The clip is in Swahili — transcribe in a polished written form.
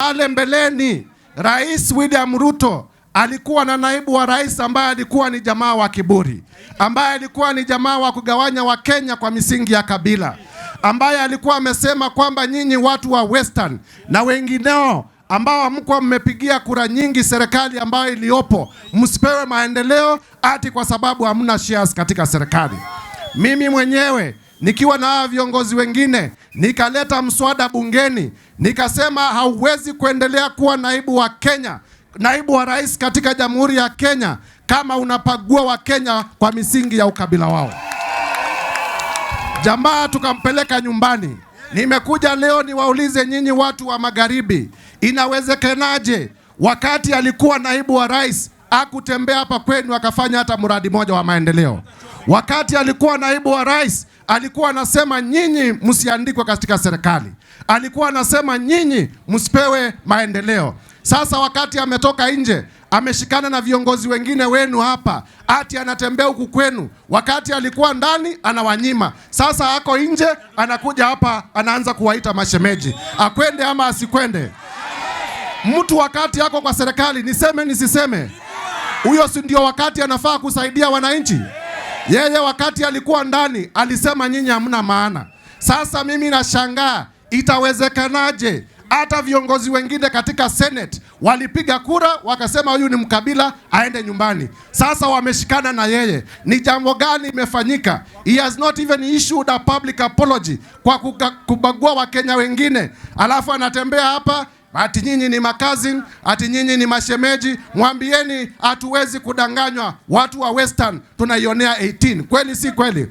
Pale mbeleni Rais William Ruto alikuwa na naibu wa rais ambaye alikuwa ni jamaa wa kiburi, ambaye alikuwa ni jamaa wa kugawanya Wakenya kwa misingi ya kabila, ambaye alikuwa amesema kwamba nyinyi watu wa Western na wengineo ambao hamkuwa mmepigia kura nyingi serikali ambayo iliyopo, msipewe maendeleo ati kwa sababu hamna shares katika serikali. Mimi mwenyewe nikiwa na viongozi wengine nikaleta mswada bungeni, nikasema hauwezi kuendelea kuwa naibu wa Kenya, naibu wa rais katika Jamhuri ya Kenya kama unapagua wa Kenya kwa misingi ya ukabila wao. Jamaa tukampeleka nyumbani. Nimekuja leo niwaulize nyinyi watu wa magharibi, inawezekanaje wakati alikuwa naibu wa rais akutembea hapa kwenu akafanya hata mradi moja wa maendeleo? Wakati alikuwa naibu wa rais alikuwa anasema nyinyi msiandikwe katika serikali, alikuwa anasema nyinyi msipewe maendeleo. Sasa wakati ametoka nje ameshikana na viongozi wengine wenu hapa, ati anatembea huku kwenu. Wakati alikuwa ndani anawanyima, sasa ako nje anakuja hapa anaanza kuwaita mashemeji. Akwende ama asikwende? Mtu wakati yako kwa serikali, niseme nisiseme, huyo si ndio wakati anafaa kusaidia wananchi? Yeye wakati alikuwa ndani alisema nyinyi hamna maana. Sasa mimi nashangaa itawezekanaje hata viongozi wengine katika Senate walipiga kura wakasema huyu ni mkabila aende nyumbani. Sasa wameshikana na yeye. Ni jambo gani imefanyika? He has not even issued a public apology kwa kubagua Wakenya wengine. Alafu anatembea hapa ati nyinyi ni makazini, ati nyinyi ni mashemeji. Mwambieni hatuwezi kudanganywa, watu wa Western tunaionea 18. Kweli si kweli?